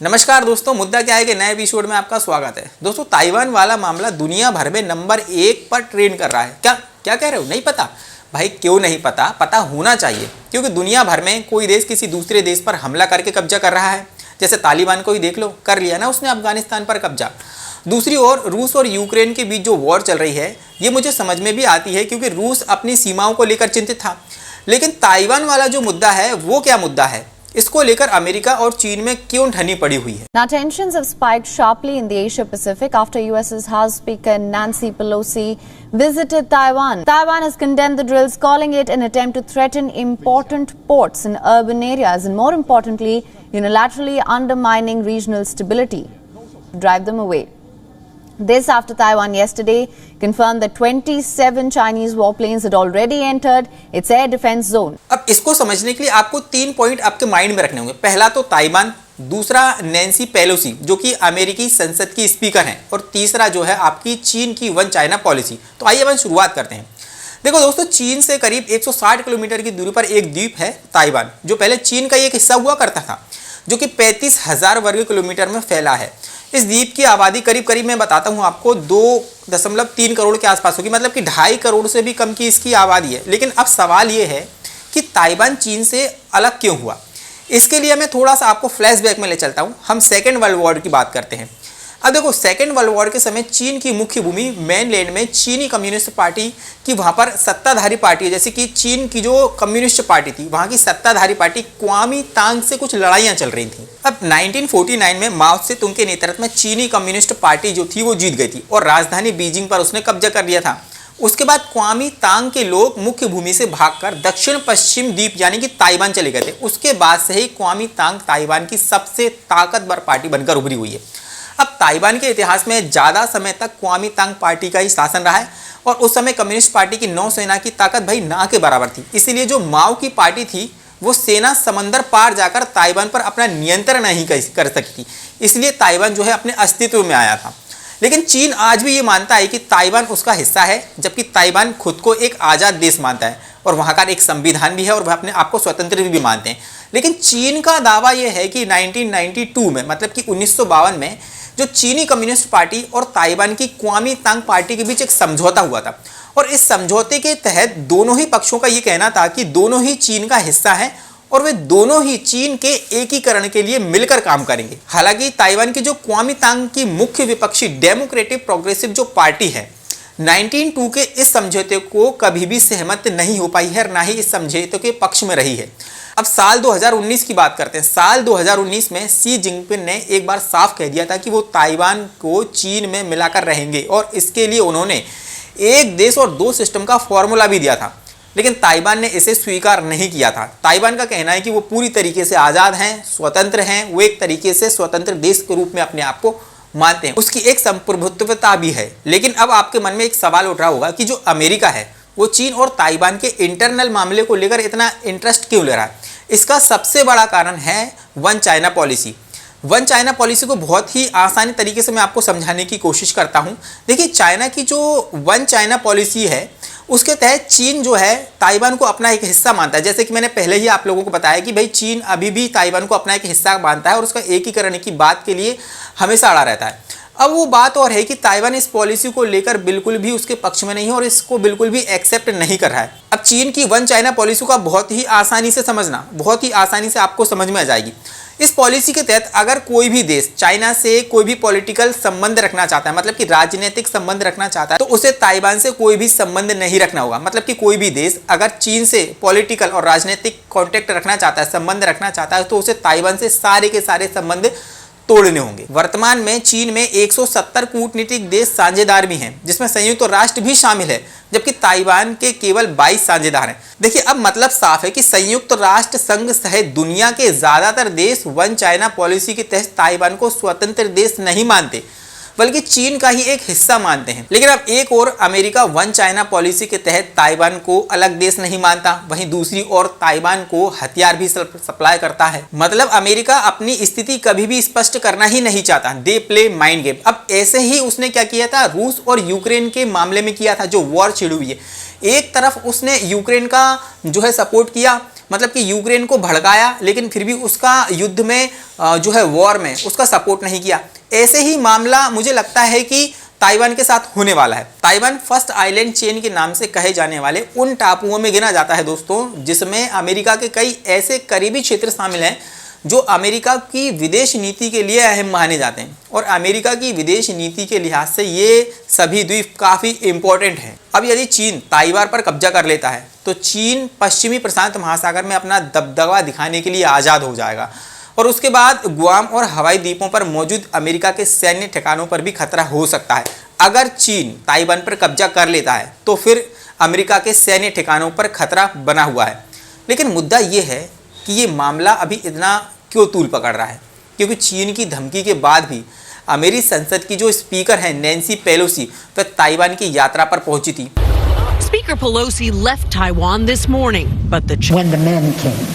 नमस्कार दोस्तों, मुद्दा क्या है कि नए एपिसोड में आपका स्वागत है। दोस्तों, ताइवान वाला मामला दुनिया भर में नंबर 1 पर ट्रेंड कर रहा है। क्या क्या कह रहे हो? नहीं पता? भाई क्यों नहीं पता? पता होना चाहिए, क्योंकि दुनिया भर में कोई देश किसी दूसरे देश पर हमला करके कब्जा कर रहा है। जैसे तालिबान को ही देख लो, कर लिया ना उसने अफगानिस्तान पर कब्जा। दूसरी ओर रूस और यूक्रेन के बीच जो वॉर चल रही है, ये मुझे समझ में भी आती है, क्योंकि रूस अपनी सीमाओं को लेकर चिंतित था। लेकिन ताइवान वाला जो मुद्दा है, वो क्या मुद्दा है? इसको लेकर अमेरिका और चीन में क्यों ठनी पड़ी हुई है? Now tensions have spiked sharply in the Asia Pacific after US's House Speaker Nancy Pelosi visited Taiwan. Taiwan has condemned the drills, calling it an attempt to threaten important ports in urban areas and, more importantly, unilaterally undermining regional stability, drive them away. This after Taiwan yesterday confirmed that 27 Chinese warplanes had already entered its air defense zone. अब इसको समझने के लिए आपको 3 point आपके mind में रखने होंगे। पहला तो ताइवान, दूसरा नैन्सी पेलोसी जो कि अमेरिकी संसद की स्पीकर हैं, और तीसरा जो है आपकी चीन की वन चाइना पॉलिसी। तो आइए अपन शुरुआत करते हैं। देखो दोस्तों, चीन से करीब 160 किलोमीटर की दूरी पर एक द्वीप है ताइवान, जो पहले चीन का एक हिस्सा हुआ करता था, जो कि 35,000 वर्ग किलोमीटर में फैला है। इस द्वीप की आबादी करीब करीब मैं बताता हूँ आपको 2.3 करोड़ के आसपास होगी, मतलब कि 2.5 करोड़ से भी कम की इसकी आबादी है। लेकिन अब सवाल ये है कि ताइवान चीन से अलग क्यों हुआ? इसके लिए मैं थोड़ा सा आपको फ्लैशबैक में ले चलता हूँ। हम सेकेंड वर्ल्ड वॉर की बात करते हैं। अब देखो, सेकेंड वर्ल्ड वॉर के समय चीन की मुख्य भूमि मेनलैंड में चीनी कम्युनिस्ट पार्टी की वहाँ पर सत्ताधारी पार्टी है। जैसे कि चीन की जो कम्युनिस्ट पार्टी थी, वहाँ की सत्ताधारी पार्टी कुओमिंतांग से कुछ लड़ाइयाँ चल रही थी। अब 1949 में माओ त्से-तुंग के नेतृत्व में चीनी कम्युनिस्ट पार्टी जो थी वो जीत गई थी और राजधानी बीजिंग पर उसने कब्जा कर लिया था। उसके बाद कुओमिंतांग के लोग मुख्य भूमि से भागकर दक्षिण पश्चिम द्वीप यानी कि ताइवान चले गए थे। उसके बाद से ही कुओमिंतांग ताइवान की सबसे ताकतवर पार्टी बनकर उभरी हुई है। अब ताइवान के इतिहास में ज़्यादा समय तक कुओमिंतांग पार्टी का ही शासन रहा है, और उस समय कम्युनिस्ट पार्टी की नौसेना की ताकत भाई ना के बराबर थी। इसीलिए जो माओ की पार्टी थी, वो सेना समंदर पार जाकर ताइवान पर अपना नियंत्रण नहीं कर सकी थी। इसलिए ताइवान जो है अपने अस्तित्व में आया था। लेकिन चीन आज भी ये मानता है कि ताइवान उसका हिस्सा है, जबकि ताइवान खुद को एक आज़ाद देश मानता है और वहाँ का एक संविधान भी है और वह अपने आप को स्वतंत्र भी मानते हैं। लेकिन चीन का दावा यह है कि 1992 में, मतलब कि 1952 में, जो चीनी कम्युनिस्ट पार्टी और ताइवान की कुओमिंतांग पार्टी के बीच एक समझौता हुआ था, और इस समझौते के तहत दोनों ही पक्षों का ये कहना था कि दोनों ही चीन का हिस्सा है और वे दोनों ही चीन के एकीकरण के लिए मिलकर काम करेंगे। हालांकि ताइवान की जो कुओमिंतांग की मुख्य विपक्षी डेमोक्रेटिक प्रोग्रेसिव जो पार्टी है, 1992 के इस समझौते को कभी भी सहमत नहीं हो पाई है, और ना ही इस समझौते के पक्ष में रही है। अब साल 2019 की बात करते हैं। साल 2019 में शी जिनपिंग ने एक बार साफ कह दिया था कि वो ताइवान को चीन में मिलाकर रहेंगे, और इसके लिए उन्होंने एक देश और दो सिस्टम का फॉर्मूला भी दिया था। लेकिन ताइवान ने इसे स्वीकार नहीं किया था। ताइवान का कहना है कि वो पूरी तरीके से आज़ाद हैं, स्वतंत्र हैं, वो एक तरीके से स्वतंत्र देश के रूप में अपने आप को मानते हैं, उसकी एक संप्रभुत्वता भी है। लेकिन अब आपके मन में एक सवाल उठ रहा होगा कि जो अमेरिका है, वो चीन और ताइवान के इंटरनल मामले को लेकर इतना इंटरेस्ट क्यों ले रहा है? इसका सबसे बड़ा कारण है one China policy. One China policy को बहुत ही आसानी तरीके से मैं आपको समझाने की कोशिश करता हूं। देखिए, चाइना की जो वन चाइना पॉलिसी है, उसके तहत चीन जो है ताइवान को अपना एक हिस्सा मानता है। जैसे कि मैंने पहले ही आप लोगों को बताया कि भाई चीन अभी भी ताइवान को अपना एक हिस्सा मानता है और उसका एकीकरण की बात के लिए हमेशा अड़ा रहता है। अब वो बात और है कि ताइवान इस पॉलिसी को लेकर बिल्कुल भी उसके पक्ष में नहीं है और इसको बिल्कुल भी एक्सेप्ट नहीं कर रहा है। अब चीन की वन चाइना पॉलिसी को आप बहुत ही आसानी से समझना, बहुत ही आसानी से आपको समझ में आ जाएगी। इस पॉलिसी के तहत अगर कोई भी देश चाइना से कोई भी पॉलिटिकल संबंध रखना चाहता है, मतलब कि राजनीतिक संबंध रखना चाहता है, तो उसे ताइवान से कोई भी संबंध नहीं रखना होगा। मतलब कि कोई भी देश अगर चीन से पॉलिटिकल और राजनीतिक कॉन्टेक्ट रखना चाहता है, संबंध रखना चाहता है, तो उसे ताइवान से सारे के सारे संबंध तोड़ने होंगे। वर्तमान में चीन में 170 कूटनीतिक देश साझेदार भी हैं, जिसमें संयुक्त राष्ट्र भी शामिल है, जबकि ताइवान के केवल 22 साझेदार हैं। देखिए, अब मतलब साफ है कि संयुक्त राष्ट्र संघ सहित दुनिया के ज्यादातर देश वन चाइना पॉलिसी के तहत ताइवान को स्वतंत्र देश नहीं मानते, बल्कि चीन का ही एक हिस्सा मानते हैं। लेकिन अब एक और अमेरिका वन चाइना पॉलिसी के तहत ताइवान को अलग देश नहीं मानता, वहीं दूसरी ओर ताइवान को हथियार भी सप्लाई करता है। मतलब अमेरिका अपनी स्थिति कभी भी स्पष्ट करना ही नहीं चाहता, दे प्ले माइंड गेम। अब ऐसे ही उसने क्या किया था, रूस और यूक्रेन के मामले में किया था, जो वॉर छिड़ी हुई है। एक तरफ उसने यूक्रेन का जो है सपोर्ट किया, मतलब कि यूक्रेन को भड़काया लेकिन फिर भी उसका युद्ध में जो है वॉर में उसका सपोर्ट नहीं किया। ऐसे ही मामला मुझे लगता है कि ताइवान के साथ होने वाला है। ताइवान फर्स्ट आइलैंड चेन के नाम से कहे जाने वाले उन टापुओं में गिना जाता है दोस्तों, जिसमें अमेरिका के कई ऐसे करीबी क्षेत्र शामिल हैं जो अमेरिका की विदेश नीति के लिए अहम माने जाते हैं। और अमेरिका की विदेश नीति के लिहाज से ये सभी द्वीप काफ़ी इंपॉर्टेंट हैं। अब यदि चीन ताइवान पर कब्जा कर लेता है तो चीन पश्चिमी प्रशांत महासागर में अपना दबदबा दिखाने के लिए आज़ाद हो जाएगा और उसके बाद गुआम और हवाई द्वीपों पर मौजूद अमेरिका के सैन्य ठिकानों पर भी खतरा हो सकता है। अगर चीन ताइवान पर कब्जा कर लेता है तो फिर अमेरिका के सैन्य ठिकानों पर खतरा बना हुआ है। लेकिन मुद्दा ये है कि ये मामला अभी इतना क्यों तूल पकड़ रहा है, क्योंकि चीन की धमकी के बाद भी अमेरिकी संसद की जो स्पीकर हैं नैन्सी पेलोसी वह ताइवान की यात्रा पर पहुंची थी। Speaker Pelosi left Taiwan this morning, but when the men came.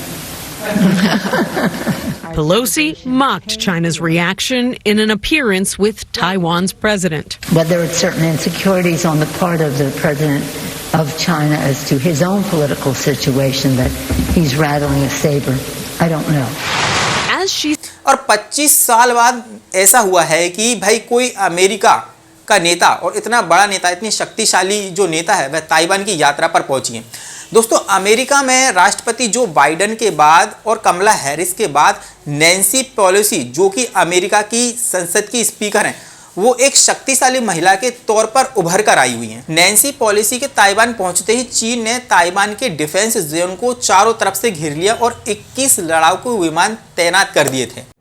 Pelosi mocked China's reaction in an appearance with Taiwan's president. Whether it's certain insecurities on the part of the president of China as to his own political situation that he's rattling a saber, I don't know. As she और 25 साल बाद ऐसा हुआ है कि भाई कोई America का नेता और इतना बड़ा नेता, इतनी शक्तिशाली जो नेता है वह ताइवान की यात्रा पर पहुंची है। दोस्तों अमेरिका में राष्ट्रपति जो बाइडेन के बाद और कमला हैरिस के बाद नैन्सी पेलोसी जो कि अमेरिका की संसद की स्पीकर हैं वो एक शक्तिशाली महिला के तौर पर उभर कर आई हुई हैं। नैन्सी पेलोसी के ताइवान पहुंचते ही चीन ने ताइवान के डिफेंस जोन को चारों तरफ से घेर लिया और 21 लड़ाकू विमान तैनात कर दिए थे।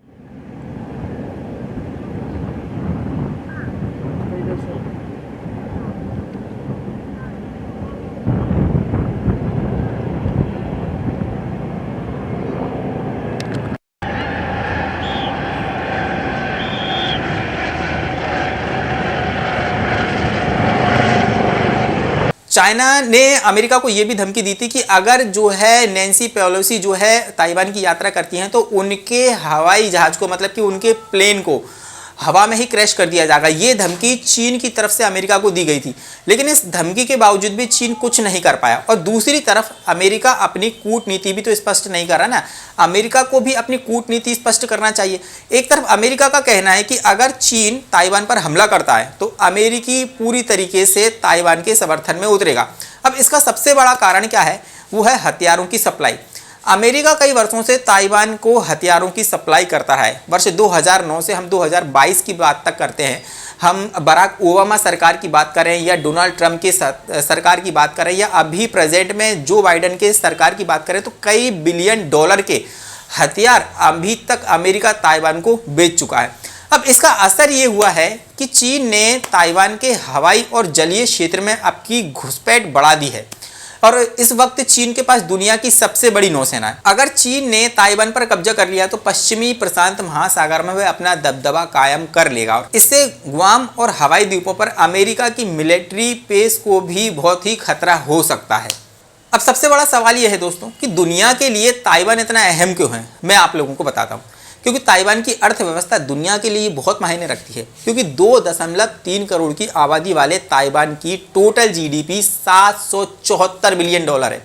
चाइना ने अमेरिका को यह भी धमकी दी थी कि अगर जो है नैन्सी पेलोसी जो है ताइवान की यात्रा करती हैं तो उनके हवाई जहाज को, मतलब कि उनके प्लेन को हवा में ही क्रैश कर दिया जाएगा। ये धमकी चीन की तरफ से अमेरिका को दी गई थी, लेकिन इस धमकी के बावजूद भी चीन कुछ नहीं कर पाया। और दूसरी तरफ अमेरिका अपनी कूटनीति भी तो स्पष्ट नहीं कर रहा ना, अमेरिका को भी अपनी कूटनीति स्पष्ट करना चाहिए। एक तरफ अमेरिका का कहना है कि अगर चीन ताइवान पर हमला करता है तो अमेरिकी पूरी तरीके से ताइवान के समर्थन में उतरेगा। अब इसका सबसे बड़ा कारण क्या है, वो है हथियारों की सप्लाई। अमेरिका कई वर्षों से ताइवान को हथियारों की सप्लाई करता है। वर्ष 2009 से हम 2022 की बात तक करते हैं, हम बराक ओबामा सरकार की बात करें या डोनाल्ड ट्रंप की सरकार की बात करें या अभी प्रेजेंट में जो बाइडेन के सरकार की बात करें, तो कई बिलियन डॉलर के हथियार अभी तक अमेरिका ताइवान को बेच चुका है। अब इसका असर ये हुआ है कि चीन ने ताइवान के हवाई और जलीय क्षेत्र में अपनी घुसपैठ बढ़ा दी है और इस वक्त चीन के पास दुनिया की सबसे बड़ी नौसेना है। अगर चीन ने ताइवान पर कब्जा कर लिया तो पश्चिमी प्रशांत महासागर में वह अपना दबदबा कायम कर लेगा और इससे गुआम और हवाई द्वीपों पर अमेरिका की मिलिट्री बेस को भी बहुत ही खतरा हो सकता है। अब सबसे बड़ा सवाल यह है दोस्तों कि दुनिया के लिए ताइवान इतना अहम क्यों है। मैं आप लोगों को बताता हूँ, क्योंकि ताइवान की अर्थव्यवस्था दुनिया के लिए बहुत मायने रखती है, क्योंकि 2.3 करोड़ की आबादी वाले ताइवान की टोटल जीडीपी 774 बिलियन डॉलर है।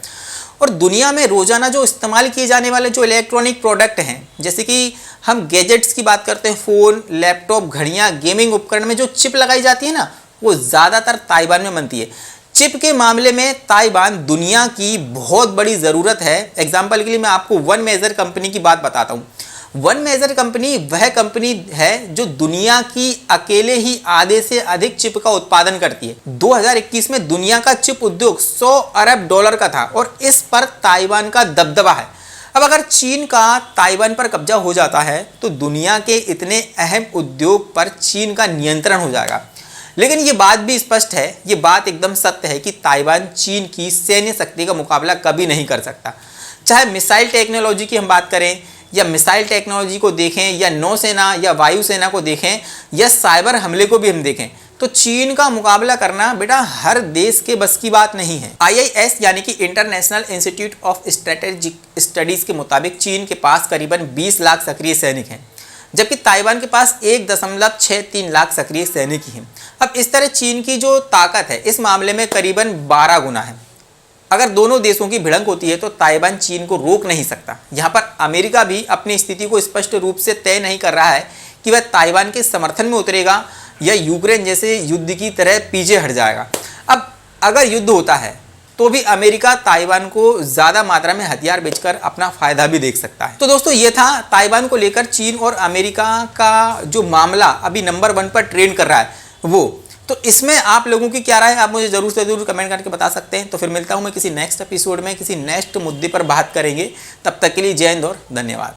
और दुनिया में रोजाना जो इस्तेमाल किए जाने वाले जो इलेक्ट्रॉनिक प्रोडक्ट हैं, जैसे कि हम गैजेट्स की बात करते हैं, फ़ोन, लैपटॉप, घड़ियाँ, गेमिंग उपकरण में जो चिप लगाई जाती है ना, वो ज़्यादातर ताइवान में बनती है। चिप के मामले में ताइवान दुनिया की बहुत बड़ी ज़रूरत है। एग्जाम्पल के लिए मैं आपको वन मेजर कंपनी की बात बताता हूँ। वन मेजर कंपनी वह कंपनी है जो दुनिया की अकेले ही आधे से अधिक चिप का उत्पादन करती है। 2021 में दुनिया का चिप उद्योग 100 अरब डॉलर का था और इस पर ताइवान का दबदबा है। अब अगर चीन का ताइवान पर कब्जा हो जाता है तो दुनिया के इतने अहम उद्योग पर चीन का नियंत्रण हो जाएगा। लेकिन ये बात भी स्पष्ट है, ये बात एकदम सत्य है कि ताइवान चीन की सैन्य शक्ति का मुकाबला कभी नहीं कर सकता। चाहे मिसाइल टेक्नोलॉजी की हम बात करें या मिसाइल टेक्नोलॉजी को देखें या नौसेना या वायुसेना को देखें या साइबर हमले को भी हम देखें, तो चीन का मुकाबला करना बेटा हर देश के बस की बात नहीं है। IIS यानी कि international institute of strategic studies के मुताबिक चीन के पास करीबन 20 लाख सक्रिय सैनिक हैं, जबकि ताइवान के पास 1.63 लाख सक्रिय सैनिक ही हैं। अब इस तरह चीन की जो ताकत है इस मामले में करीबन 12 गुना है। अगर दोनों देशों की भिड़ंत होती है तो ताइवान चीन को रोक नहीं सकता। यहाँ पर अमेरिका भी अपनी स्थिति को स्पष्ट रूप से तय नहीं कर रहा है कि वह ताइवान के समर्थन में उतरेगा या यूक्रेन जैसे युद्ध की तरह पीछे हट जाएगा। अब अगर युद्ध होता है तो भी अमेरिका ताइवान को ज़्यादा मात्रा में हथियार बेचकर अपना फायदा भी देख सकता है। तो दोस्तों ये था ताइवान को लेकर चीन और अमेरिका का जो मामला अभी नंबर 1 पर ट्रेंड कर रहा है वो। तो इसमें आप लोगों की क्या राय है, आप मुझे जरूर से जरूर कमेंट करके बता सकते हैं। तो फिर मिलता हूं मैं किसी नेक्स्ट एपिसोड में, किसी नेक्स्ट मुद्दे पर बात करेंगे। तब तक के लिए जय हिंद और धन्यवाद।